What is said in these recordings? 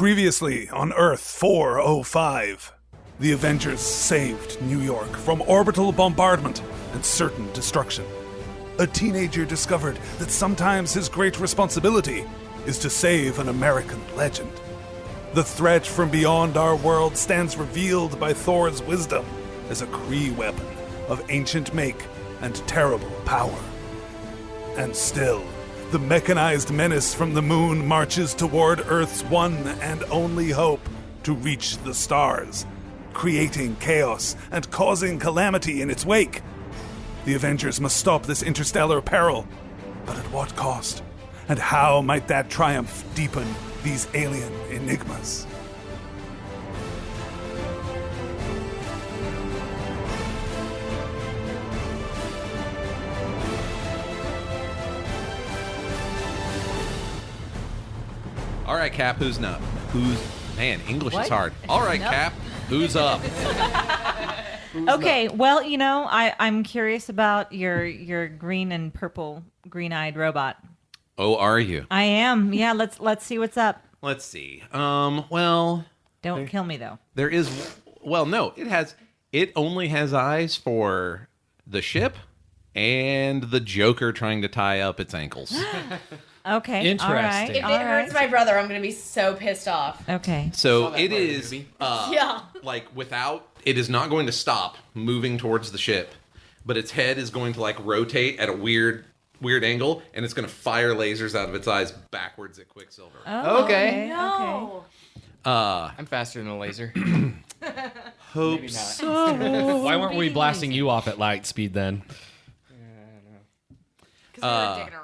Previously on Earth 405, the Avengers saved New York from orbital bombardment and certain destruction. A teenager discovered that sometimes his great responsibility is to save an American legend. The threat from beyond our world stands revealed by Thor's wisdom as a Kree weapon of ancient make and terrible power. And still, the mechanized menace from the moon marches toward Earth's one and only hope to reach the stars, creating chaos and causing calamity in its wake. The Avengers must stop this interstellar peril, but at what cost? And how might that triumph deepen these alien enigmas? All right, Cap, who's up? Man, English is hard. All right, Nope. Cap, who's up? Okay, well, you know, I'm curious about your green and purple green-eyed robot. Oh, are you? I am. Yeah, let's see what's up. Let's see. Well, Don't kill me though. there is. Well, no, it only has eyes for the ship and the Joker trying to tie up its ankles. Okay. Interesting. All right. If If all it hurts right. my brother, I'm going to be so pissed off. Okay. So that it part of the is, movie. Yeah. like it is not going to stop moving towards the ship, but its head is going to like rotate at a weird angle, and it's going to fire lasers out of its eyes backwards at Quicksilver. Oh, Okay. No. I'm faster than a laser. Hope Maybe not. so. Why weren't we blasting you off at light speed then? Because they were digging around.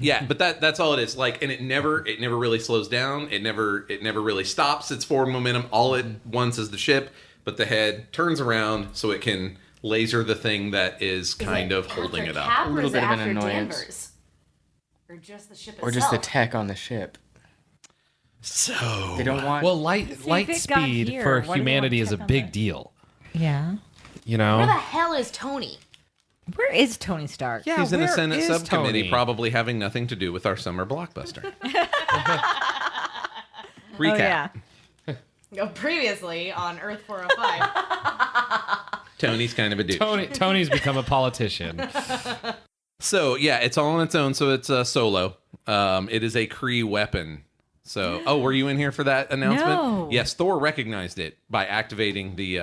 Yeah, but that's all it is. Like, and it never really slows down. It never really stops its forward momentum. All it wants is the ship, but the head turns around so it can laser the thing that is kind of holding it up. Cap, A little or is bit it of an after annoyance. Danvers? Or just the ship Or itself? just the tech on the ship. So They don't want... Well, light if light it got speed here, for what do they humanity want is a tech on big that? deal. Yeah. You Where the know? hell is Tony? Where is Tony Stark? Yeah, he's in a where Senate is subcommittee, Tony? probably having nothing to do with our summer blockbuster. Recap. Oh, yeah. Previously on Earth 405. Tony's kind of a dude. Tony's become a politician. So yeah, it's all on its own. So it's solo. It is a Kree weapon. So, were you in here for that announcement? No. Yes, Thor recognized it by activating the.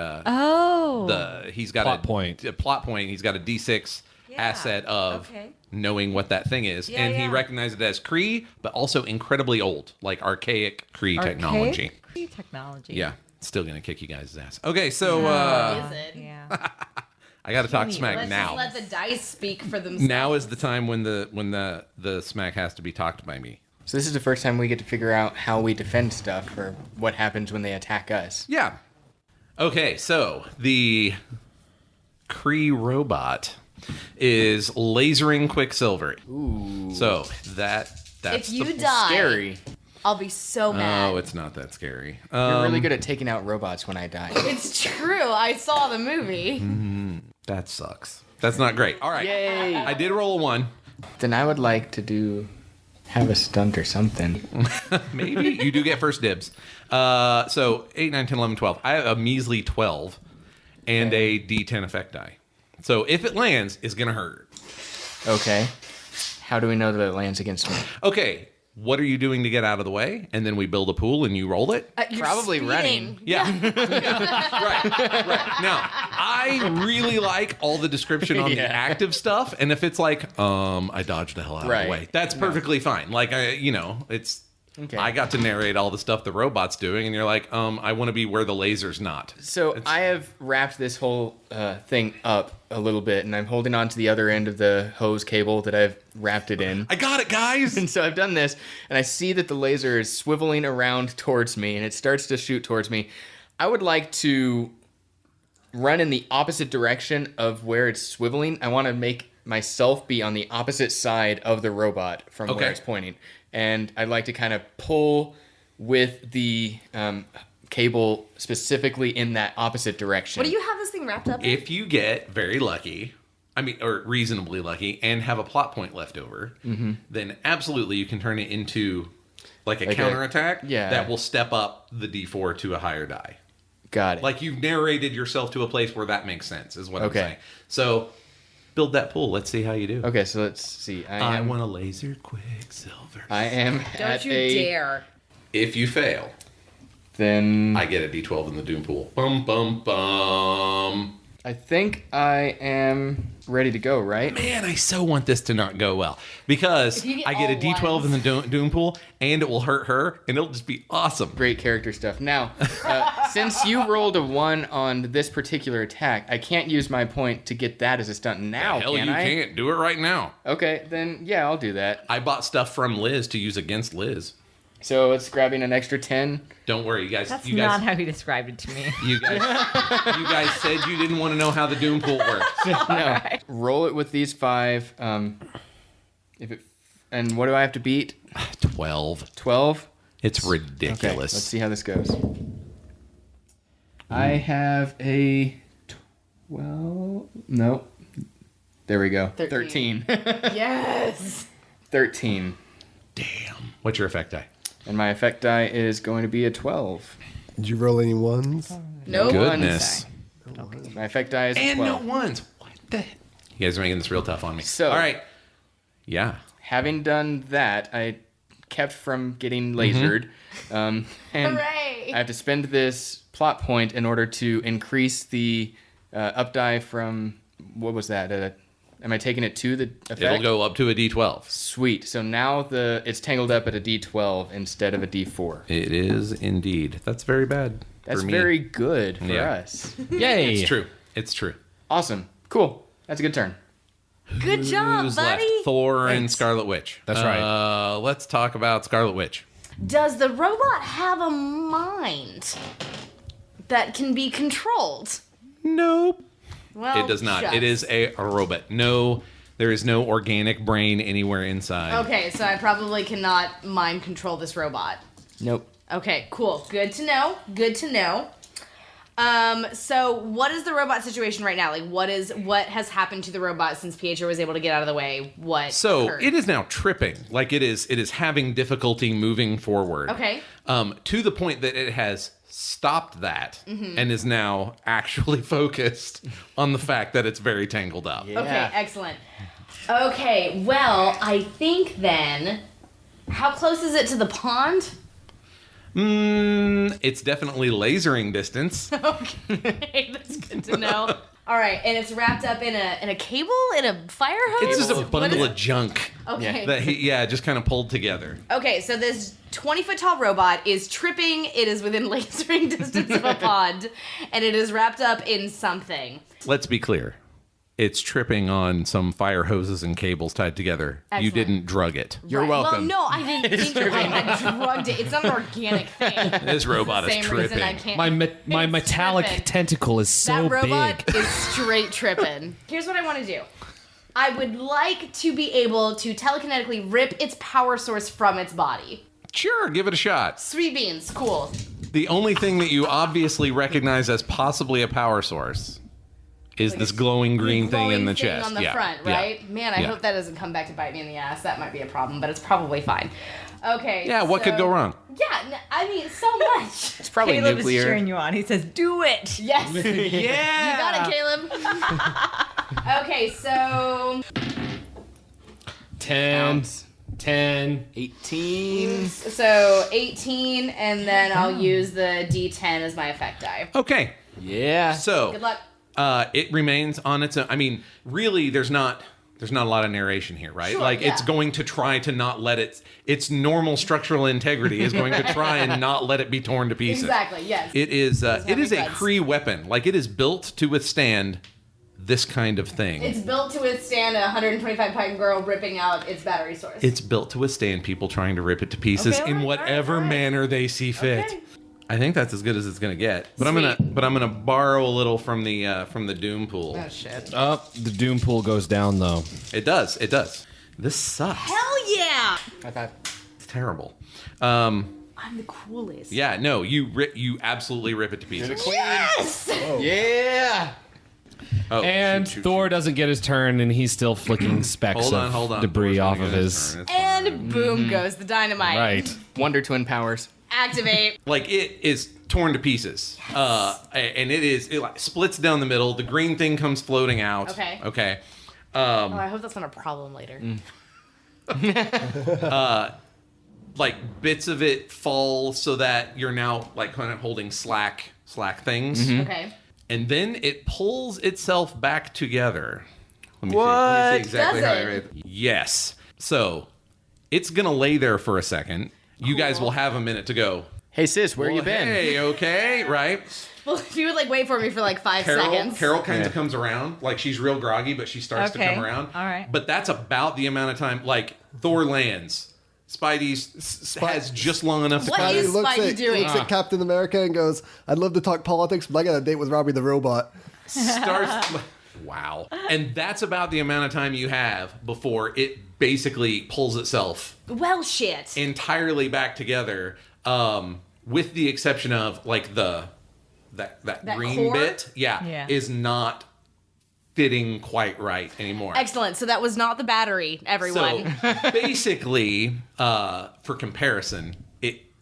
He's got Plot point. A plot point. He's got a D6 asset of knowing what that thing is, Yeah, and he yeah. recognized it as Kree, but also incredibly old, like archaic Kree technology. Archaic technology. Yeah, still gonna kick you guys' ass. Okay, so Is it? Yeah. I got to talk smack Let's now. just let the dice speak for themselves. Now is the time when the smack has to be talked by me. So this is the first time we get to figure out how we defend stuff or what happens when they attack us. Yeah. Okay, so the Kree robot is lasering Quicksilver. Ooh. So that's If you the... die, Scary. I'll be so mad. Oh, it's not that scary. You're really good at taking out robots when I die. It's true. I saw the movie. That sucks. That's not great. All right. Yay! I did roll a 1. Then I would like to have a stunt or something. Maybe. You do get first dibs. So 8, 9, 10, 11, 12. I have a measly 12 and a D10 effect die. So if it lands, it's going to hurt. Okay. How do we know that it lands against me? Okay. What are you doing to get out of the way? And then we build a pool and you roll it? You're Probably speeding. running. Yeah. Right. Now, I really like all the description on the Yeah. active stuff. And if it's like, I dodged the hell out of Right. the way, that's perfectly fine. Like, it's... Okay. I got to narrate all the stuff the robot's doing, and you're like, I want to be where the laser's not. So I have wrapped this whole thing up a little bit, and I'm holding on to the other end of the hose cable that I've wrapped it in. I got it, guys! And so I've done this, and I see that the laser is swiveling around towards me, and it starts to shoot towards me. I would like to run in the opposite direction of where it's swiveling. I want to make myself be on the opposite side of the robot from Okay. where it's pointing. And I'd like to kind of pull with the cable specifically in that opposite direction. What do you have this thing wrapped up in? If you get very lucky, or reasonably lucky, and have a plot point left over, then absolutely you can turn it into like a Like counterattack, yeah. that will step up the D4 to a higher die. Got it. Like you've narrated yourself to a place where that makes sense, is what I'm Okay. saying. So build that pool. Let's see how you do. Okay, so let's see. I want a laser Quicksilver. I am Don't at you a... dare. If you fail, Then I get a D12 in the Doom pool. Bum, bum, bum. I think I am ready to go, right? Man, I so want this to not go well. Because If you get I get a all D12 ones. in the Doom pool, and it will hurt her, and it'll just be awesome. Great character stuff. Now, since you rolled a 1 on this particular attack, I can't use my point to get that as a stunt now, Hell, can you I? can't. Do it right now. Okay, then yeah, I'll do that. I bought stuff from Liz to use against Liz. So it's grabbing an extra 10. Don't worry, you guys. That's you not guys, how he described it to me. you guys said you didn't want to know how the Doom pool works. No. Roll it with these 5. And what do I have to beat? 12. 12? It's Okay, ridiculous. let's see how this goes. I have a 12. No. There we go. 13. 13. Yes. 13. Damn. What's your effect die? And my effect die is going to be a 12. Did you roll any ones? No. Goodness. My effect die is a And no 12. ones. What the? You guys are making this real tough on me. So- all right. Yeah. Having done that, I kept from getting lasered. And Hooray. I have to spend this plot point in order to increase the up die from... What was that? Am I taking it to the effect? It'll go up to a D12. Sweet. So now it's tangled up at a D12 instead of a D4. It is indeed. That's very bad. That's for me. very good for Yeah. us. Yay. It's true. It's true. Awesome. Cool. That's a good turn. Good job, Who's buddy. left? Thor and Scarlet Witch. That's right. Let's talk about Scarlet Witch. Does the robot have a mind that can be controlled? Nope. Well, It does not. shucks. It is a robot. No, there is no organic brain anywhere inside. Okay, so I probably cannot mind control this robot. Nope. Okay, cool. Good to know. Good to know. So what is the robot situation right now? Like, what has happened to the robot since Pietro was able to get out of the way? What? So occurred? it is now tripping. Like it is having difficulty moving forward. Okay. To the point that it has stopped that and is now actually focused on the fact that it's very tangled up. Okay, excellent. Okay, well, I think then, how close is it to the pond? It's definitely lasering distance. Okay, that's good to know. All right, and it's wrapped up in a cable, in a fire hose. It's just a What bundle is- of junk Okay. that just kind of pulled together. Okay, so this 20-foot tall robot is tripping. It is within lasering distance of a pond, and it is wrapped up in something. Let's be clear. It's tripping on some fire hoses and cables tied together. You Excellent. didn't drug it. You're Right. welcome. Well, no, I didn't think I had drugged it. It's not an organic thing. This robot is Same reason I tripping. can't. My It's metallic tripping. tentacle is so That robot big. is straight tripping. Here's what I want to do. I would like to be able to telekinetically rip its power source from its body. Sure, give it a shot. Sweet beans, cool. The only thing that you obviously recognize as possibly a power source is this glowing green thing in Glowing the thing chest. on the Yeah, front, yeah. right? Man, I Yeah. hope that doesn't come back to bite me in the ass. That might be a problem, but it's probably fine. Okay. Yeah, what could so- go wrong? Yeah, I mean, so much. It's probably Caleb nuclear. is cheering you on. He says, "Do it." Yes. Yeah. You got it, Caleb. Okay, so 10, 10. 18. 18, and then I'll use the D10 as my effect die. Okay, Yeah. so Good luck. it remains on its own. I mean, really, there's not a lot of narration here, right? Sure, like it's yeah. going to try to not let its normal structural integrity is going to try and not let it be torn to pieces. Exactly, yes. It is have it is big a buds. Kree weapon. Like it is built to withstand this kind of thing. It's built to withstand a 125-pound girl ripping out its battery source. It's built to withstand people trying to rip it to pieces Okay, in all right, whatever all right. manner they see fit. Okay. I think that's as good as it's gonna get. But Sweet. I'm gonna borrow a little from the Doom pool. Oh, shit. Oh, the Doom pool goes down, though. It does. This sucks. Hell yeah! High five. It's terrible. I'm the coolest. Yeah, no, you absolutely rip it to pieces. Yes! Yeah. Oh, and shoot. Thor doesn't get his turn, and he's still flicking specks Hold on. debris Thor's off gonna of get his. turn. It's fine. And boom goes the dynamite. Right. Wonder Twin powers. Activate. Like it is torn to pieces. And it like splits down the middle. The green thing comes floating out. Okay. I hope that's not a problem later. Like bits of it fall so that you're now like kind of holding slack things. Okay. And then it pulls itself back together. Let me What? see exactly Does how I it? read it. Yes. So it's gonna lay there for a second. You guys will have a minute to go. Hey sis, where you been? Hey, okay, right? Well, if you would like wait for me for like 5 Carol seconds. kind of comes around. Like she's real groggy, but she starts to Okay. come around. All right. But that's about the amount of time. Like Thor lands. Spidey has just long enough to What kind is of Spidey doing? Looks at Captain America and goes, "I'd love to talk politics, but I got a date with Robbie the robot." starts. Wow. And that's about the amount of time you have before it basically pulls itself Well, shit. entirely back together, with the exception of like that green core? bit, Yeah. is not fitting quite right anymore. Excellent. So that was not the battery, everyone. So basically, for comparison,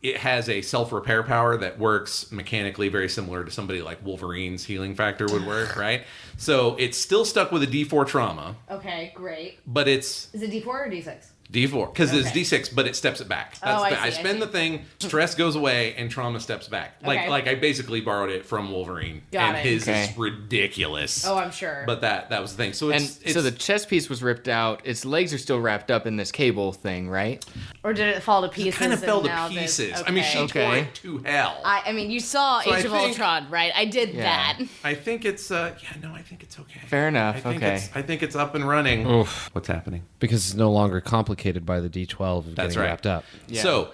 it has a self-repair power that works mechanically very similar to somebody like Wolverine's healing factor would work, right? So it's still stuck with a D4 trauma, Okay, great. but it's Is it D4 or D6? D4 because it's Okay. D6, but it steps it back. Oh, I see, I I spend see. the thing, stress goes away, and trauma steps back. Okay. Like I basically borrowed it from Wolverine, Got and it. his Okay. is ridiculous. Oh, I'm sure. But that was the thing. So it's So the chest piece was ripped out. Its legs are still wrapped up in this cable thing, right? Or did it fall to pieces? kind of and fell now to this- pieces. I mean, she okay. tore it to hell. I mean, you saw So I Age of think- Ultron, right? I did Yeah. that. I think it's I think it's okay. Fair enough. I think it's up and running. Oof. What's happening? Because it's no longer complicated by the D12 of That's getting right. wrapped up. Yeah. So,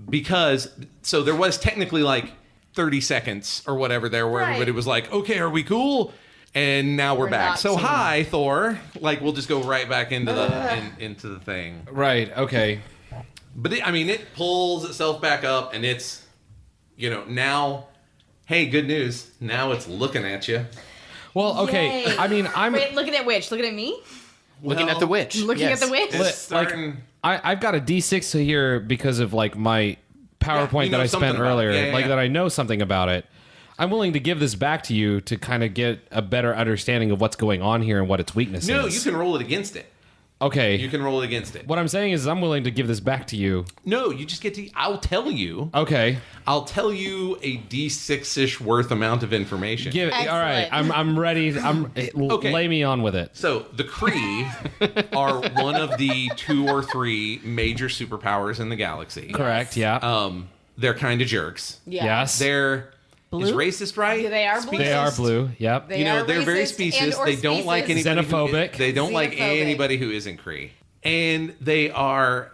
because there was technically like 30 seconds or whatever there where Right. everybody was like, "Okay, are we cool?" And now we're back. not So, cool. hi, Thor. Like we'll just go right back into the into the thing. Right. Okay. But it pulls itself back up, and it's now. Hey, good news. Now it's looking at you. Well, okay. Yay. I mean, I'm Wait, looking at which? Looking at me? Looking at the witch. Looking Yes. at the witch? It's starting. I've got a D6 here because of like my PowerPoint you know that I something spent about it. earlier, Yeah, like yeah. that I know something about it. I'm willing to give this back to you to kind of get a better understanding of what's going on here and what its weakness No, is. you can roll it against it. Okay. You can roll it against it. What I'm saying is I'm willing to give this back to you. No, you just get to. I'll tell you. Okay. I'll tell you a D6-ish worth amount of information. Give it. All right. Excellent. I'm ready. Okay. Lay me on with it. So the Kree are one of the 2 or 3 major superpowers in the galaxy. Correct. Yeah. They're kind of jerks. Yeah. Yes. They're is racist right? Yeah, they are blue. They are blue. Yep. They are they're very racist specious. and/or They don't like specious. anybody. Xenophobic. They don't like Xenophobic. anybody who isn't Kree, and they are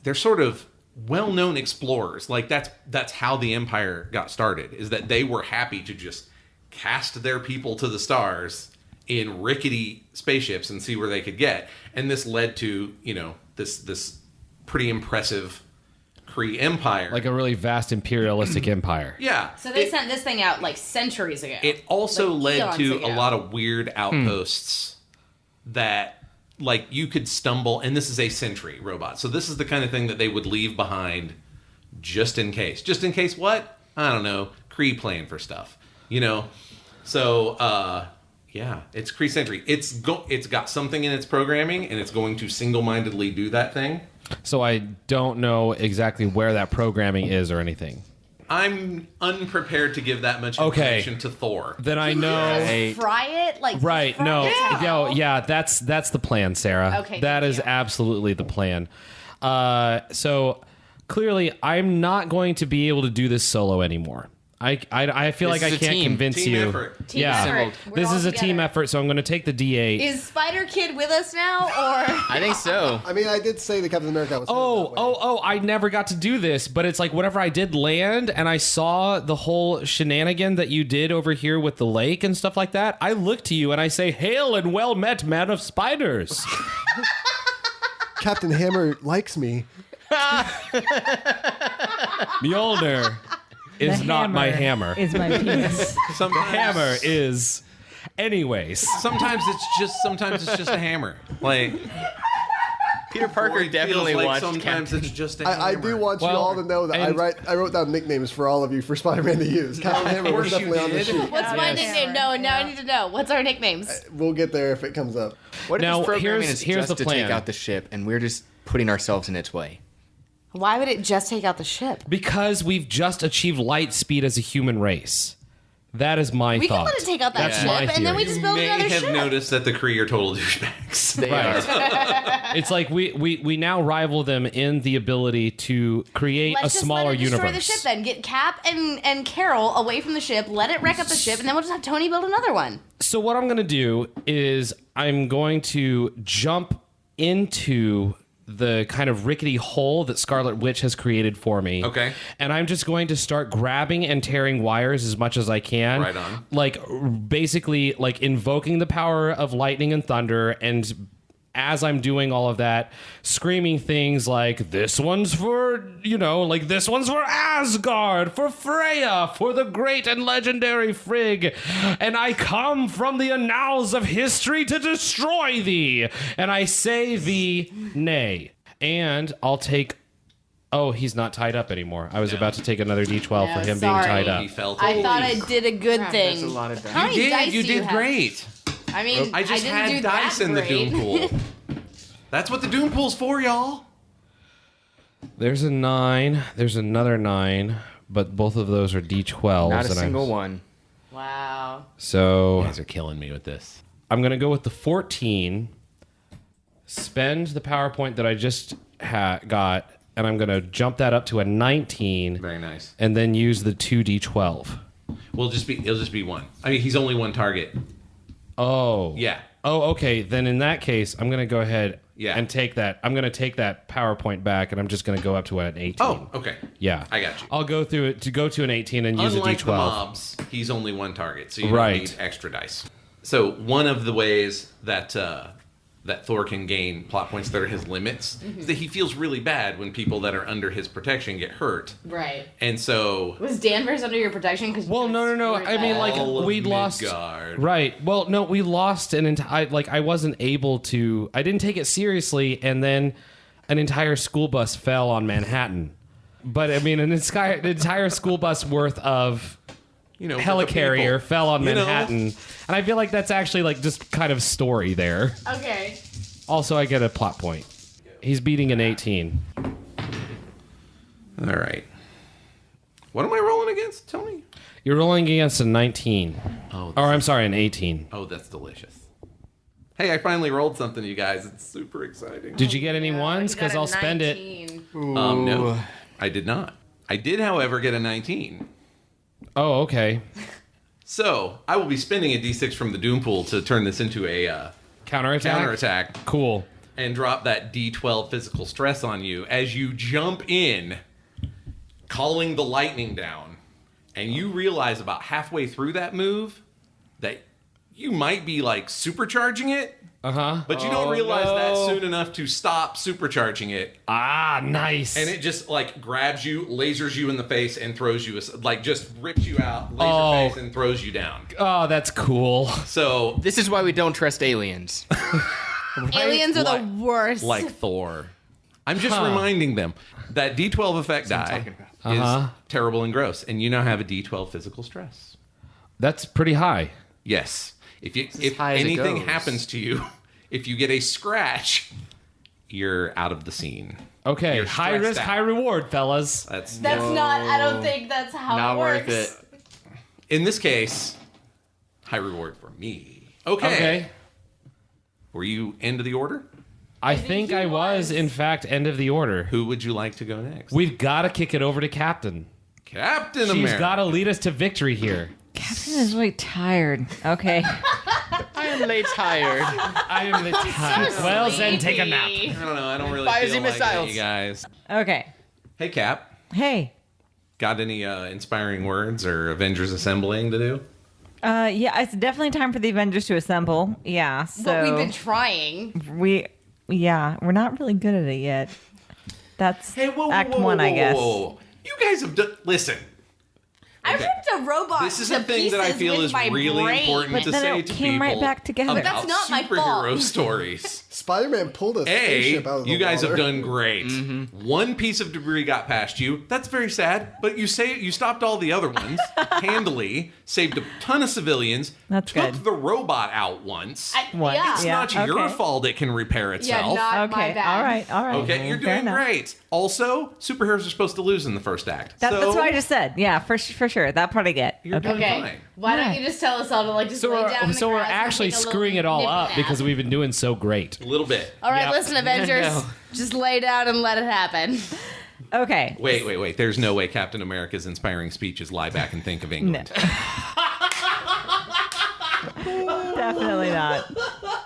they're sort of well-known explorers. Like that's how the Empire got started. Is that they were happy to just cast their people to the stars in rickety spaceships and see where they could get, and this led to this pretty impressive Kree empire. Like a really vast imperialistic empire. yeah. So they sent this thing out like centuries ago. It also Like led eons to ago. a lot of weird outposts that, like, you could stumble, and this is a sentry robot. So this is the kind of thing that they would leave behind just in case. Just in case what? I don't know. Kree playing for stuff, So, yeah, it's Kree sentry. It's got something in its programming, and it's going to single-mindedly do that thing. So I don't know exactly where that programming is or anything. I'm unprepared to give that much Okay. information to Thor. Then I know. Right. Fry it? Like Right. fry No. it to hell? Yeah. That's the plan, Sarah. Okay, That thank is you. absolutely the plan. So clearly, I'm not going to be able to do this solo anymore. I feel This like I is a can't team. convince Team you. effort. Team Yeah. effort. We're This all is a team together. effort, so I'm going to take the D8. Is Spider Kid with us now, or I think so. I mean, I did say the Captain America was. headed that way. I never got to do this, but it's like whenever I did land and I saw the whole shenanigan that you did over here with the lake and stuff like that, I look to you and I say, "Hail and well met, man of spiders." Captain Hammer likes me. Mjolnir is not my hammer. Is my penis. Sometimes Hammer is Anyways, Sometimes it's just a hammer. Like Peter Parker Boyd definitely feels like watched sometimes Captain. it's just a hammer. I do want you all to know that I wrote down nicknames for all of you for Spider-Man to use. Captain Hammer was course you definitely on the did. sheet. What's my nickname? No, now I need to know. What's our nicknames? We'll get there if it comes up. What if Now, this programming is here's just the to plan. take out the ship, and we're just putting ourselves in its way? Why would it just take out the ship? because we've just achieved light speed as a human race. That is my We thought. can let it take out that That's ship, my and then we theory. just You build may another have ship. noticed that the Kree are total douchebags. They are. It's like we now rival them in the ability to create Let's a just smaller let it destroy universe. the ship then. Get Cap and Carol away from the ship. Let it wreck up the ship, and then we'll just have Tony build another one. So what I'm going to do is I'm going to jump into the kind of rickety hole that Scarlet Witch has created for me. Okay. And I'm just going to start grabbing and tearing wires as much as I can. Right on. Like basically like invoking the power of lightning and thunder, and as I'm doing all of that, screaming things like, this one's for, like this one's for Asgard, for Freya, for the great and legendary Frigg, and I come from the annals of history to destroy thee, and I say thee nay. And I'll take... Oh, he's not tied up anymore. I was about to take another D12 for him being sorry. tied up. He felt I thought I did a good thing. That's a lot of dice. How many dice You do you did have? great. I mean, I just didn't had do dice that in the great. Doom Pool. That's what the Doom Pool's for, y'all. There's a 9. There's another 9. But both of those are D12s. Not a and single one. Wow. So You guys are killing me with this. I'm going to go with the 14. Spend the PowerPoint that I just got. And I'm going to jump that up to a 19. Very nice. And then use the 2D12. It'll just be one. I mean, he's only one target. Oh. Yeah. Oh, okay. Then in that case, I'm going to go ahead and take that. I'm going to take that PowerPoint back, and I'm just going to go up to an 18. Oh, okay. Yeah. I got you. I'll go through it to go to an 18 and use a Unlike D12. the mobs, he's only one target, so you Right. don't need extra dice. So one of the ways that that Thor can gain plot points that are his limits is that he feels really bad when people that are under his protection get hurt. Right. And so... Was Danvers under your protection? Well, no. I mean, like, all of we lost. Midgard. Right. Well, no, we lost an entire. Like, I wasn't able to. I didn't take it seriously, and then an entire school bus fell on Manhattan. But I mean, an entire school bus worth of With the helicarrier people. fell on You know? Manhattan, and I feel like that's actually like just kind of story there. Okay. Also, I get a plot point. He's beating an 18. All right. What am I rolling against, Tony? You're rolling against a 19. Oh, Or I'm sorry, an 18. Oh, that's delicious. Hey, I finally rolled something, you guys. It's super exciting. Did you get any ones? You got Because a I'll spend it. 19. No, I did not. I did, however, get a 19. Oh, okay. So I will be spending a D6 from the Doom Pool to turn this into a Counterattack? counterattack Cool. and drop that D12 physical stress on you as you jump in, calling the lightning down, and you realize about halfway through that move that you might be like supercharging it. But you don't realize that soon enough to stop supercharging it. Ah, nice. And it just like grabs you, lasers you in the face, and throws you, like just rips you out, laser face, and throws you down. Oh, that's cool. So, This is why we don't trust aliens. Aliens are the worst. like Thor. I'm just reminding them that D12 effect die is terrible and gross. And you now have a D12 physical stress. That's pretty high. Yes. If high as it anything goes. happens to you, if you get a scratch, you're out of the scene. Okay, You're high stressed risk, out. high reward, fellas. That's That's not. I don't think that's how Not it works. worth it. in this case, high reward for me. Okay. Okay. Were you end of the order? I think I was, in fact, end of the order. Who would you like to go next? We've got to kick it over to Captain. Captain She's America. got to lead us to victory here. Captain is really tired. Okay. I am late tired. I am the tired. Well, then take a nap. I don't know. I don't really Fires feel and like missiles. it, you guys. Okay. Hey, Cap. Hey. Got any inspiring words or Avengers assembling to do? Yeah, it's definitely time for the Avengers to assemble. Yeah. So But we've been trying. we're not really good at it yet. That's Hey, whoa, Act 1, I guess. whoa. You guys have done... Listen. I Okay. ripped a robot. This is to a thing that I pieces feel with is my really brain. important But to then say it to came people right back together. about That's not my superhero fault. stories. Spider-Man pulled a spaceship out of the You guys have water. done great. One piece of debris got past you. That's very sad, but you stopped all the other ones handily, saved a ton of civilians, That's took good. the robot out once. What? Yeah. It's Yeah, not your okay. fault it can repair Yeah, itself. not my Okay, bad. all right. Okay, you're Fair doing enough. great. Also, superheroes are supposed to lose in the first act. That's so what I just said. Yeah, for sure. That part I get. You're Okay. doing Okay. fine. Why don't Alright. you just tell us all to like just So lay down in the we're grass and actually take a little screwing it all nippy up nap? because we've been doing so great. A little bit. All right, Yep. listen, Avengers, No. just lay down and let it happen. Okay. Wait. There's no way Captain America's inspiring speech is lie back and think of England. Definitely not.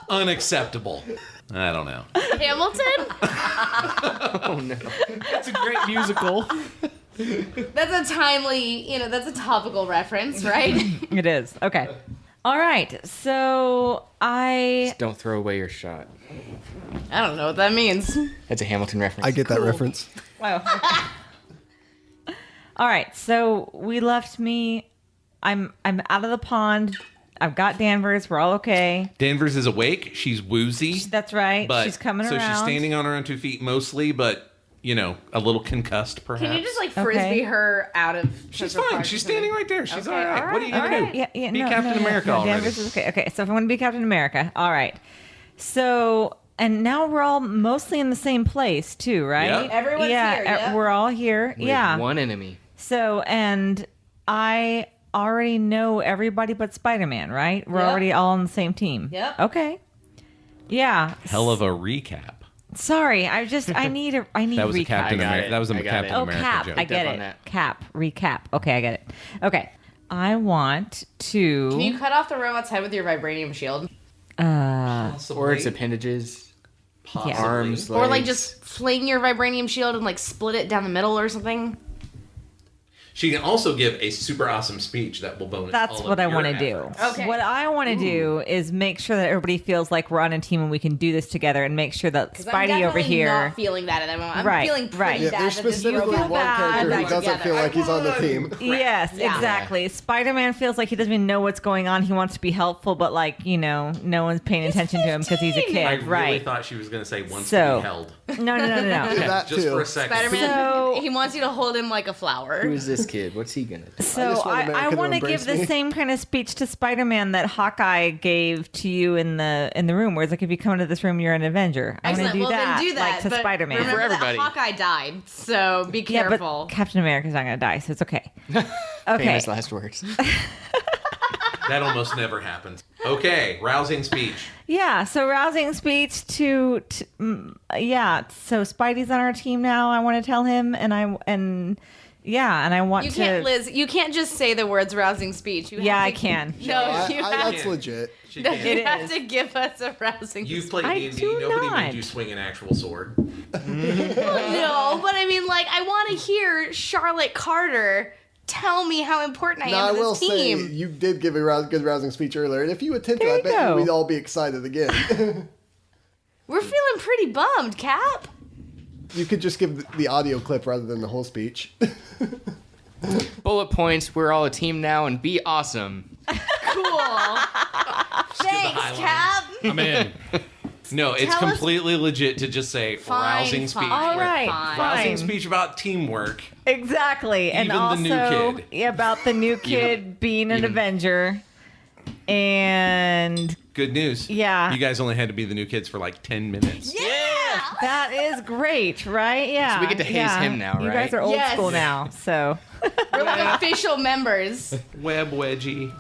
Unacceptable. I don't know. Hamilton? Oh no. It's a great musical. That's a timely, that's a topical reference, right? It is. Okay. All right. So Don't throw away your shot. I don't know what that means. That's a Hamilton reference. I get that reference. Wow. All right. So we left me. I'm out of the pond. I've got Danvers. We're all okay. Danvers is awake. She's woozy. That's right. But, She's coming so around. she's standing on her own 2 feet mostly, but, a little concussed perhaps. Can you just like frisbee Okay. her out of? She's Central fine. Park She's or something? standing right there. She's Okay, all right. all What are you right, going to all do? right. Yeah, Be Captain America already. Danvers is okay. Okay, so if I want to be Captain America, all right. So, and now we're all mostly in the same place too, right? Yep. Everyone's yeah, here, yep. we're all here. With yeah. one enemy. So, and I already know everybody but Spider-Man, right? We're Yep. already all on the same team. Yep. Okay. Yeah. Hell of a recap. Sorry, I need That was a recap. Captain I got America. it. That was a I got Captain it. Oh, America cap. joke. I get Picked up it. on that. Cap. Recap. Okay, I get it. Okay. I want to. Can you cut off the robot's head with your vibranium shield, Or its appendages, Possibly. arms, or like legs. just fling your vibranium shield and like split it down the middle or something? She can also give a super awesome speech that will bonus. That's all of what I your want to do. efforts. Okay. What I want to do is make sure that everybody feels like we're on a team and we can do this together, and make sure that 'Cause Spidey I'm over definitely here. not feeling that at the moment. I'm Right, feeling pretty right. Yeah, bad there's that this specifically robot one character got who doesn't together. feel like he's on the team. Yes, Yeah. exactly. Spider-Man feels like he doesn't even know what's going on. He wants to be helpful, but no one's paying attention to him because he's a 15. kid, I really right? thought she was going to say once So- to be held. No. That Just too. for a second. Spider-Man, So- he wants you to hold him like a flower. Who is this kid? What's he gonna do? So just want I America to want to embrace give the me. same kind of speech to Spider-Man that Hawkeye gave to you in the room, where it's like, if you come into this room, you're an Avenger. I want to Excellent. do Well, that, then do that. like to but Spider-Man. Remember For everybody. that Hawkeye died, so be Yeah, careful. but Captain America's not going to die, so it's okay. Okay. Famous last words. That almost never happens. Okay, rousing speech. Yeah, so rousing speech to so Spidey's on our team now. I want to tell him, and I want You to. can't, Liz. You can't just say the words rousing speech. You Yeah, have I to, can. No, you have, That's legit. She no, can. you It have is. to give us a rousing. You've played I D&D. do Nobody not. made you swing an actual sword. No, but I mean, like, I want to hear Charlotte Carter tell me how important I Now, I am to will this team. say, you did give a good rousing speech earlier, and if you attempted, There I you bet go. we'd all be excited again. We're feeling pretty bummed, Cap. You could just give the audio clip rather than the whole speech. Bullet points. We're all a team now, and be awesome. Cool. Thanks, Cap. I'm in. No, it's Tell us- completely legit to just say Fine, rousing speech. fine. All where- right, fine. Rousing fine. speech about teamwork. Exactly, and Even the also new kid. yeah, about the new kid being an even- Avenger, and Good news. Yeah. You guys only had to be the new kids for like 10 minutes. Yeah. that is great, right? Yeah, So we get to haze him now, You right? guys are old Yes. school now, so We're like official members. Web wedgie.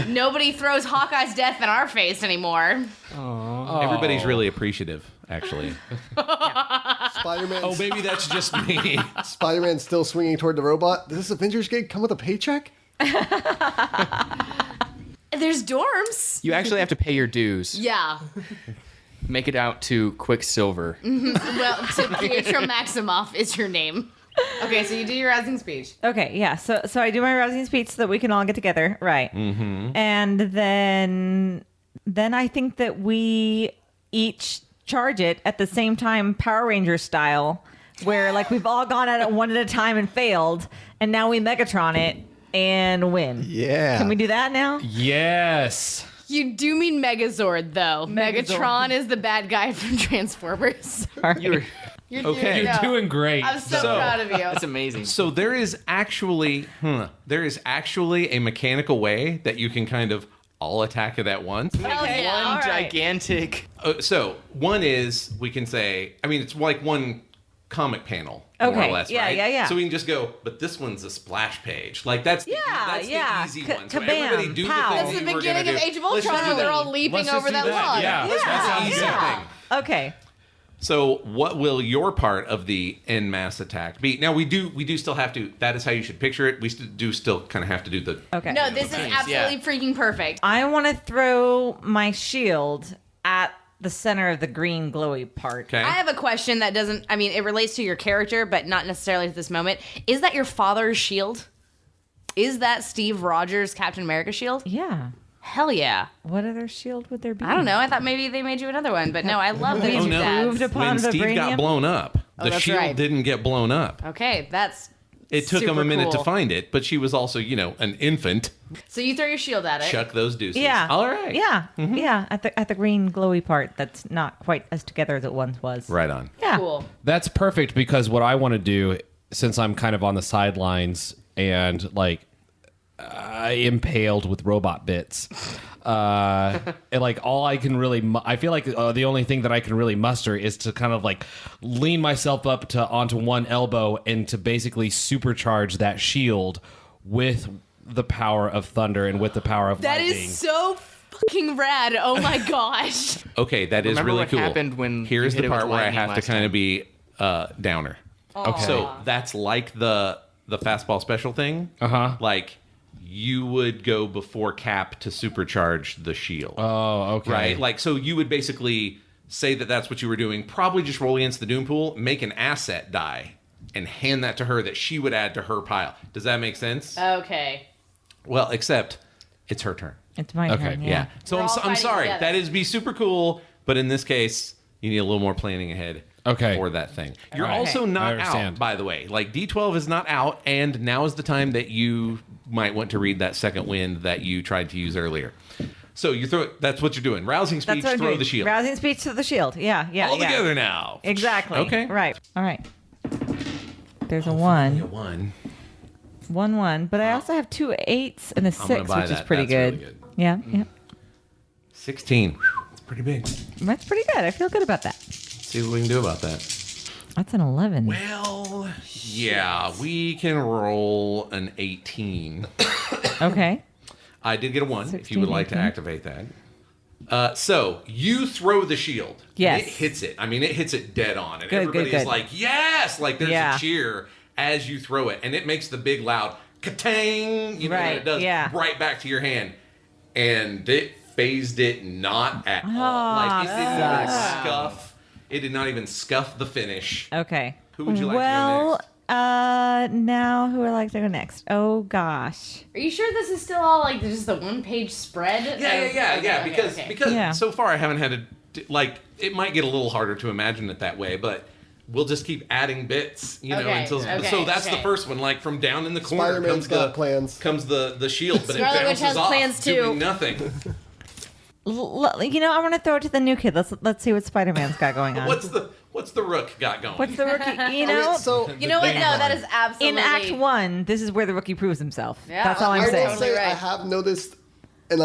Nobody throws Hawkeye's death in our face anymore. Everybody's really appreciative, actually. Spider-Man. Oh, maybe that's just me. Spider-Man's still swinging toward the robot. Does this Avengers gig come with a paycheck? There's dorms. You actually have to pay your dues. Yeah. Make it out to Quicksilver. Well, to Pietro Maximoff is your name. Okay, so you do your rousing speech. okay, yeah. So I do my rousing speech so that we can all get together, right? Mm-hmm. And then I think that we each charge it at the same time, Power Rangers style, where like we've all gone at it one at a time and failed, and now we Megatron it. and win. Yeah. Can we do that now? Yes. You do mean Megazord, though. Megatron is the bad guy from Transformers. Sorry. You're Okay. You're doing great. I'm so So- proud of you. That's amazing. So there is actually a mechanical way that you can kind of all attack it at once. Hell yeah. One All right. gigantic. So one is we can say, I mean, it's like one comic panel, more Okay. or less, Yeah, right? yeah. So we can just go, but this one's a splash page. Like that's the easy one. So Kabam, everybody do pow. the That's thing the we were gonna beginning of do. Age of Let's just Ultron do when they're that. all leaping Let's just over do that that. log. Yeah. That's the easy thing. Okay. So what will your part of the en masse attack be? Now we do still have to. That is how you should picture it. We still kind of have to do the. Okay. No, this is absolutely freaking perfect. I want to throw my shield at the center of the green glowy part. Okay. I have a question that doesn't, I mean, it relates to your character, but not necessarily at this moment. Is that your father's shield? Is that Steve Rogers' Captain America shield? Yeah. Hell yeah. What other shield would there be? I don't know. I thought maybe they made you another one, but no, I love that Oh, it's no. your Moved dad's. upon When the Steve got Vibranium? blown up, the that's shield right. didn't get blown up. Okay, that's It took him super a minute cool. to find it, but she was also, an infant. So you throw your shield at it. Chuck those deuces. Yeah. All right. Yeah. Yeah. At the green glowy part that's not quite as together as it once was. Right on. Yeah. Cool. That's perfect because what I want to do, since I'm kind of on the sidelines and like impaled with robot bits, and like all I can really, I feel like the only thing that I can really muster is to kind of like lean myself up onto one elbow and to basically supercharge that shield with the power of thunder and with the power of That lightning. is so fucking rad. Oh my gosh. Okay, that is Remember really what cool. happened when Here's you hit the it with part where I lightning have to last kind time. of be downer. Okay. So that's like the fastball special thing. Uh-huh. Like you would go before Cap to supercharge the shield. Oh, okay. Right? Like, so you would basically say that that's what you were doing. Probably just roll against the Doom Pool, make an asset die, and hand that to her that she would add to her pile. Does that make sense? Okay. Well, except it's her turn. It's my Okay. turn. Yeah. So We're all I'm fighting sorry. together. That is be super cool, but in this case, you need a little more planning ahead. Okay. For that thing. You're Okay. also I not understand. out, by the way. Like D12 is not out, and now is the time that you might want to read that second wind that you tried to use earlier. So you throw it. That's what you're doing. Rousing speech. That's what I'm Throw doing. the shield. Rousing speech to the shield. Yeah. Yeah. All yeah. together now. Exactly. Okay. Right. All right. There's a 1. 1. 1. But I also have 2 8s and a 6, buy which is that. pretty That's good. really good. Yeah. Yeah. 16. It's pretty big. That's pretty good. I feel good about that. See what we can do about that. That's an 11. Well, yeah, we can roll an 18. Okay. I did get a 1, if you 16, would like to 18. activate that. So you throw the shield. and Yes. it hits it. I mean, it hits it dead on. And Good, everybody's good. like, yes! Like there's Yeah. a cheer as you throw it. And it makes the big loud ka-tang, you know, Right, what it does yeah. right back to your hand. And it phased it not at all. Like it didn't even scuff. It did not even scuff the finish. Okay. Who would you like to go well, next? now who would I like to go next? Oh gosh. Are you sure this is still all like just the 1-page spread? Yeah. Okay, Because okay. because Yeah. so far I haven't had to like. It might get a little harder to imagine it that way, but we'll just keep adding bits, you know. Okay, Until okay, so that's okay. the first one. Like from down in the corner Spider-Man's got plans. comes the shield, but Scarlet it Witch bounces has off, plans too. doing nothing. I want to throw it to the new kid. Let's see what Spider-Man's got going on. What's the Rook got going? What's the rookie? You know, Okay, so You know what? No, that is absolutely in Act 1, this is where the rookie proves himself. Yeah. That's all I'm I will saying. say I Right. have noticed, and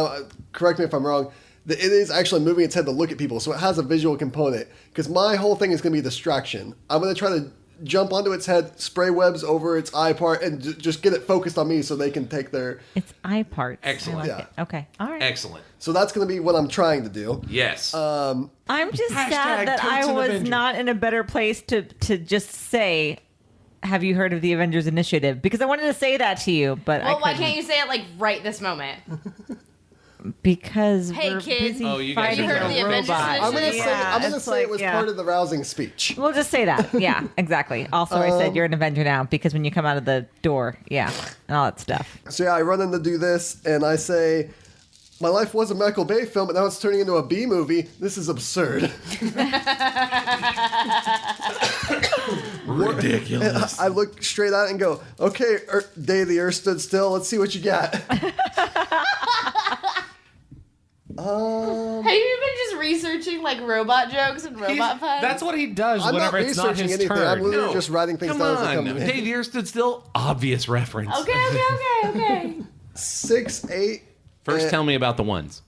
correct me if I'm wrong, that it is actually moving its head to look at people, so it has a visual component. Because my whole thing is going to be distraction. I'm going to try to jump onto its head, spray webs over its eye part, and just get it focused on me so they can take their... It's eye parts. Excellent. I like Yeah. it. Okay. All right. Excellent. So that's going to be what I'm trying to do. Yes. I'm just sad that Totes I and was Avengers. not in a better place to just say, have you heard of the Avengers Initiative? Because I wanted to say that to you, but Well, I why couldn't. can't you say it like right this moment? Because Hey, we're kid. busy Oh, you guys fighting have heard of a the Avengers robot. Initiative? I'm going to Yeah, say it's it was yeah. part of the rousing speech. We'll just say that. Yeah, exactly. Also, I said you're an Avenger now because when you come out of the door, yeah, and all that stuff. So yeah, I run in to do this, and I say, my life was a Michael Bay film, but now it's turning into a B movie. This is absurd. Ridiculous. I look straight at it and go, okay, day the Earth stood still. Let's see what you got. Have you been just researching like robot jokes and robot puns? That's what he does I'm not whenever it's not researching his anything. turn. I'm literally just writing things Come down as they on. come in. Day the Earth stood still. Obvious reference. Okay. 6, 8. First, tell me about the ones.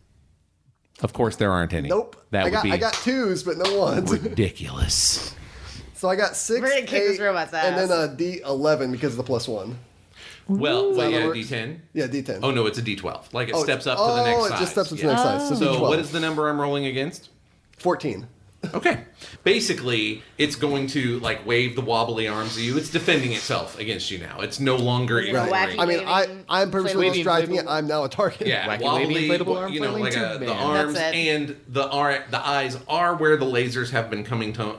Of course, there aren't any. Nope. That I would be got 2s, but no 1s. ridiculous. So I got 6, We're gonna kick 8, this robot's ass. and then a D11 because of the +1. Well, that yeah, works? D10. Yeah, D10. Oh no, it's a D12. Like it steps up to the next size. it just steps up to Yeah. the next size. So, So D12. what is the number I'm rolling against? 14. Okay. Basically, it's going to like wave the wobbly arms at you. It's defending itself against you now. It's no longer in Right. range. Wacky I mean, waving, I'm purposely waving distracting it. inflatable- I'm now a target. Yeah, Wacky wobbly, wavy inflatable arm you know, flailing like tube the man. arms That's it. and the eyes are where the lasers have been coming from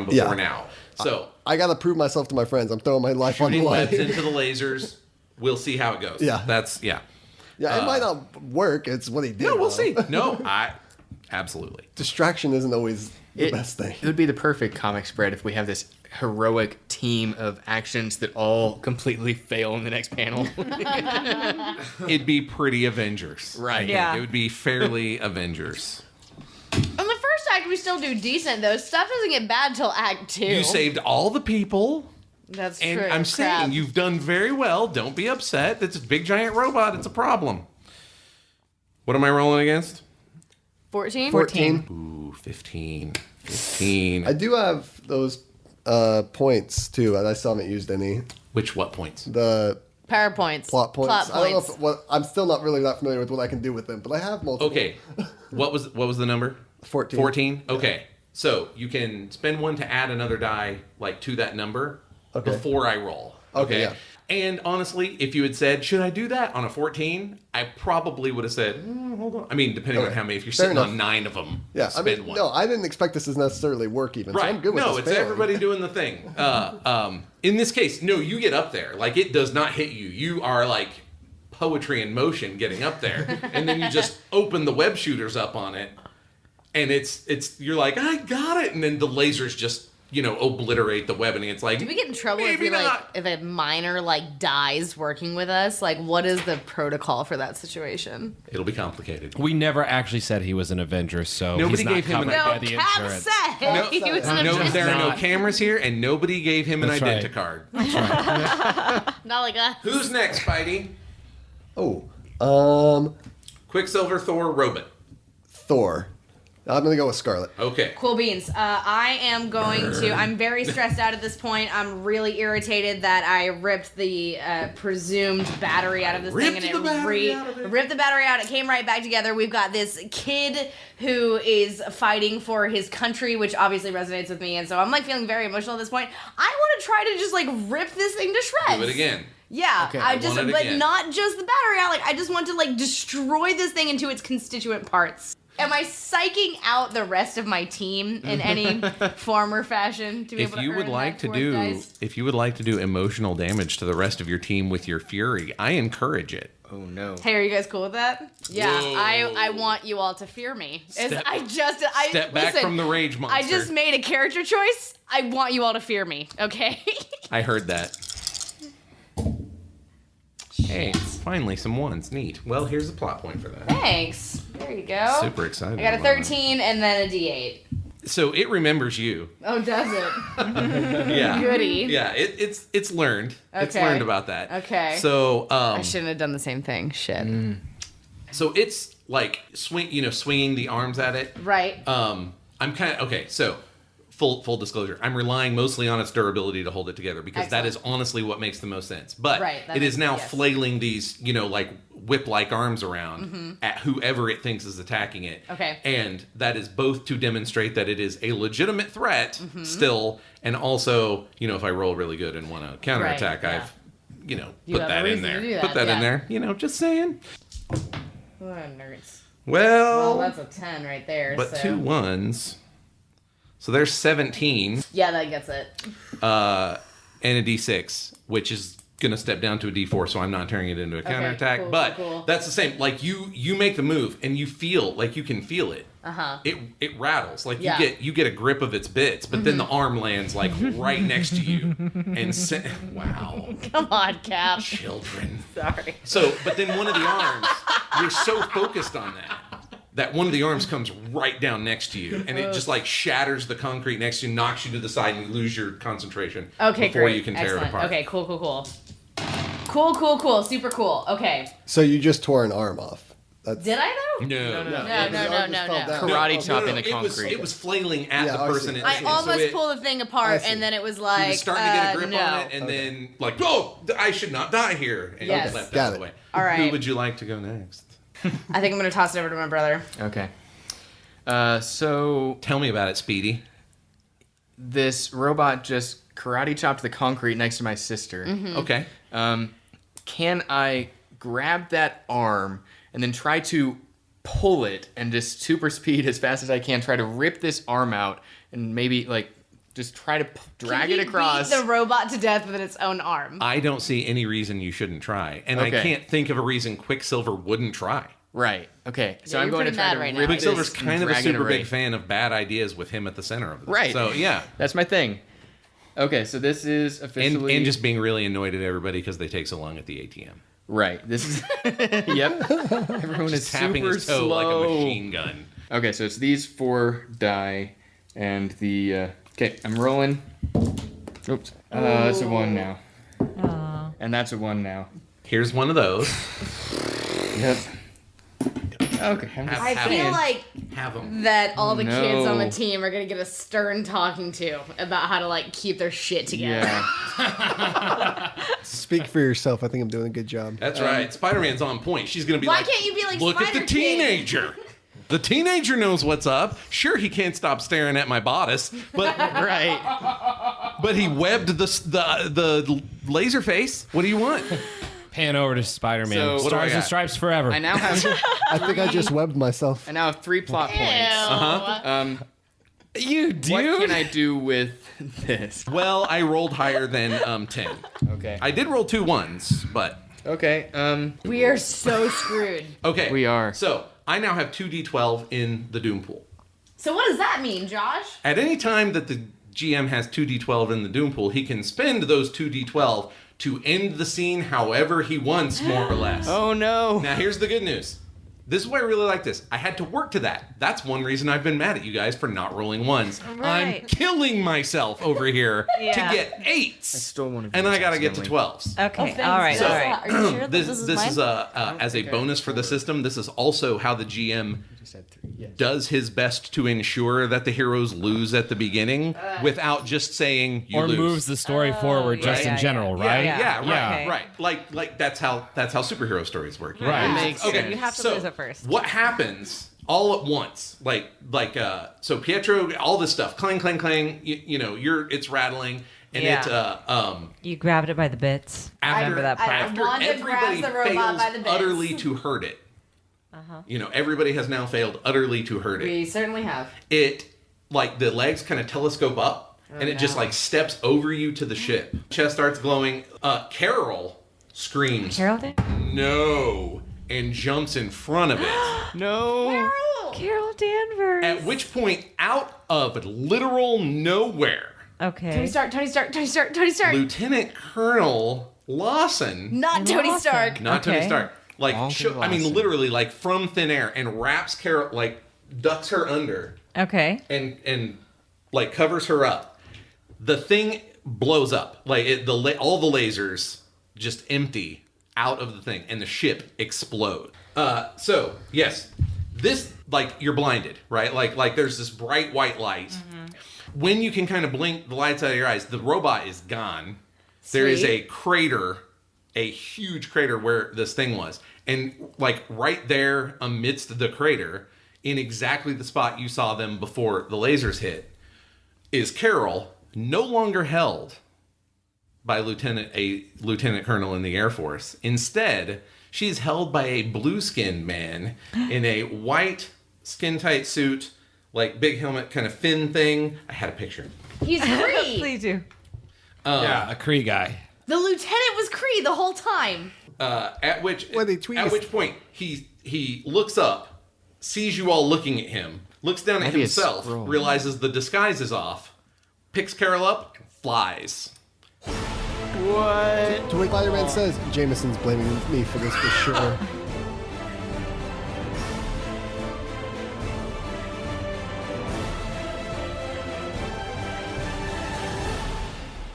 before Yeah. now. So I got to prove myself to my friends. I'm throwing my life on the shooting line. webs into the lasers. We'll see how it goes. Yeah. Yeah. Yeah, it might not work. It's what he did. No, we'll though. see. No, absolutely. Distraction isn't always the best thing. It would be the perfect comic spread if we have this heroic team of actions that all completely fail in the next panel. It'd be pretty Avengers. Right. Yeah. It would be fairly Avengers. In the first act, we still do decent though. Stuff doesn't get bad till Act 2. You saved all the people. That's And true. I'm Crap. saying you've done very well. Don't be upset. It's a big giant robot. It's a problem. What am I rolling against? 14? 14. Ooh, 15. 15. I do have those points too, and I still haven't used any. What points? The PowerPoints. plot points. Plot I don't know points. I'm still not really that familiar with what I can do with them, but I have multiple. Okay. What was the number? 14. 14? Okay. So you can spend one to add another die like to that number before I roll. Okay, yeah. And honestly, if you had said, should I do that on a 14? I probably would have said, hold on. I mean, depending on how many, if you're Fair sitting enough. on 9 of them, Yeah, I spend mean, one. no, I didn't expect this to necessarily work even. Right. So I'm good with no, this it's failing. everybody doing the thing. In this case, no, you get up there. Like, it does not hit you. You are like poetry in motion getting up there. And then you just open the web shooters up on it. And you're like, I got it. And then the lasers just, obliterate the web. And it's like, Do we get in trouble if maybe we not. if a minor dies working with us? Like, what is the protocol for that situation? It'll be complicated. We never actually said he was an Avenger, so Nobody he's not gave him an- covered No, by the Cap insurance. said he was an No, Avenger. there are no not. cameras here, and nobody gave him an That's right. identicard. Not like us. Who's next, Spidey? Quicksilver, Thor, Robot. Thor. I'm gonna go with Scarlet. Okay. Cool beans. I am going to. I'm very stressed out at this point. I'm really irritated that I ripped the presumed battery out of this thing, and Ripped the battery out of it. ripped the battery out. It came right back together. We've got this kid who is fighting for his country, which obviously resonates with me, and so I'm feeling very emotional at this point. I want to try to just rip this thing to shreds. Do it again. Yeah, Okay, I I just, want it but again. not just the battery out. I just want to destroy this thing into its constituent parts. Am I psyching out the rest of my team in any form or fashion to be able If to you would earn like that to fourth do, dice? if you would like to do emotional damage to the rest of your team with your fury, I encourage it. Oh no. Hey, are you guys cool with that? Yeah, Whoa. I want you all to fear me. Step Step back from the rage monster. I just made a character choice. I want you all to fear me. Okay. I heard that. Hey, finally some ones. Neat. Well, here's a plot point for that. Thanks. There you go. Super excited. I got a about it. 13 and then a D8. So it remembers you. Oh, does it? Yeah. Goody. Yeah, it's learned. It's Okay. learned about that. Okay. So I shouldn't have done the same thing. Shit. so it's swinging the arms at it. Right. I'm kind of okay. So full disclosure, I'm relying mostly on its durability to hold it together because that is Excellent. honestly what makes the most sense. But Right, that it is makes- now yes. flailing these whip-like arms around at whoever it thinks is attacking it. Okay. And that is both to demonstrate that it is a legitimate threat still, and also, if I roll really good and want to counterattack, Right, yeah. I've, You put have a that in reason there. to do Put that, that in yeah. there. Just saying. Oh, nerds. Well, Well, that's a 10 right there. but so. 2 1s. So there's 17 Yeah, that gets it. and a D6, which is gonna step down to a D4, so I'm not turning it into a counterattack. Cool, but cool. that's the same. Like you make the move and you feel like you can feel it. It rattles. Like you get a grip of its bits, but then the arm lands like right next to you. And wow. Come on, Cap. Children. Sorry. So, but then one of the arms, you're so focused on that one of the arms comes right down next to you, and it just like shatters the concrete next to you, knocks you to the side, and you lose your concentration before you can tear it apart. Okay, cool. Super cool. Okay. So you just tore an arm off. Did I though? No. No. Karate chop in the concrete. It was flailing at the person. I almost pulled the thing apart, and then it was like, he was starting to get a grip on it, and then like, oh, I should not die here, and left out of the way. All right. Who would you like to go next? I think I'm going to toss it over to my brother. Okay. So Tell me about it, Speedy. this robot just karate chopped the concrete next to my sister. Okay. Can I grab that arm and then try to pull it and just super speed as fast as I can, try to rip this arm out and maybe like just try to drag it across? Beat the robot to death with its own arm. I don't see any reason you shouldn't try, and I can't think of a reason Quicksilver wouldn't try. Right. Okay. So Yeah, I'm you're going to pretty try mad to right now. rip Quicksilver's this kind of a and drag it super away. big fan of bad ideas with him at the center of this. Right. So yeah. That's my thing. Okay, so this is officially And just being really annoyed at everybody because they take so long at the ATM. right. This is yep. Everyone is Tapping super his toe slow. like a machine gun. Okay, so it's these 4 die, and the okay. I'm rolling. Oops. That's a 1 now. And that's a 1 now. Here's one of those. Yep. Okay. I'm just I feel like Have them. that all the kids on the No. team are going to get a stern talking to about how to like keep their shit together. yeah. Speak for yourself. I think I'm doing a good job. That's right. Spider-Man's on point. She's gonna be Why like, can't you be like look at the Spider-Kid?" teenager. The teenager knows what's up. Sure, he can't stop staring at my bodice, but Right. he webbed the laser face. What do you want? Pan over to Spider-Man. So- What do I Stars and got? Stripes forever. I now have I think I just webbed myself. 3 plot points. Uh-huh. You do? What can I do with this? Well, I rolled higher than 10. Okay. I did roll 2 1s, but Okay. We are so screwed. okay. We are. So I now have 2d12 in the Doom pool. So what does that mean, Josh? At any time that the GM has 2d12 in the Doom pool, he can spend those 2d12 to end the scene however he wants, more or less. Oh no. Now, here's the good news. This is why I really like this. I had to work to that. That's one reason I've been mad at you guys for not rolling 1s. I'm Right. killing myself over here to Yeah. get 8s. I stole one of And yours I gotta get to accidentally. 12s. Okay. All right. So- All right. Are you sure that This this is as a bonus for the system. This is also how the GM Just had 3. Yes. does his best to ensure that the heroes lose at the beginning without just saying you or lose. moves the story forward just yeah, in general, right? Yeah, right, Yeah. right. Like that's how superhero stories work. You Right. lose. Makes Okay, sense. You have to so lose it first. what happens all at once? So Pietro, all this stuff, clang, clang, clang. It's rattling, and You grabbed it by the bits. I remember that part. after Wanda everybody grabs the robot fails by the bits. utterly to hurt it. Everybody has now failed utterly to hurt it. We certainly have. It like the legs kind of telescope up and it just like steps over you to the ship. Chest starts glowing. Carol screams Carol did? no and jumps in front of it, No. Carol Danvers. at which point out of literal nowhere Okay. Tony Stark. Lieutenant Colonel Lawson, Not Tony Lawson. Stark. not Tony Okay. Stark, like Lawson. literally like from thin air, and wraps Carol, like ducks her under Okay. and like covers her up. The thing blows up. Like all the lasers just empty out of the thing, and the ship explodes. So yes, this like you're blinded, right? Like there's this bright white light. When you can kind of blink the lights out of your eyes, the robot is gone. There is Sweet. a crater, a huge crater where this thing was, and like right there amidst the crater, in exactly the spot you saw them before the lasers hit, is Carol, no longer held by a lieutenant colonel in the Air Force. Instead, she's held by a blue-skinned man in a white skin-tight suit, like big helmet, kind of fin thing. I had a picture. He's Kree. Please do. Yeah, a Kree guy. The lieutenant was Kree the whole time. At which tweet point he looks up, sees you all looking at him, looks down at Maybe a himself, scroll. realizes the disguise is off, picks Carol up, and flies. What? To what Spider-Man says, Jameson's blaming me for this for sure.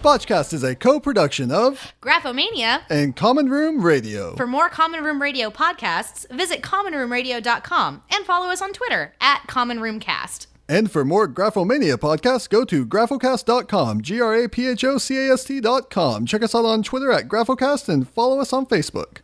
Botch Cast is a co-production of Graphomania. and Common Room Radio. For more Common Room Radio podcasts, visit commonroomradio.com and follow us on Twitter @CommonRoomCast. And for more Graphomania podcasts, go to graphocast.com, graphocast.com. Check us out on Twitter @Graphocast and follow us on Facebook.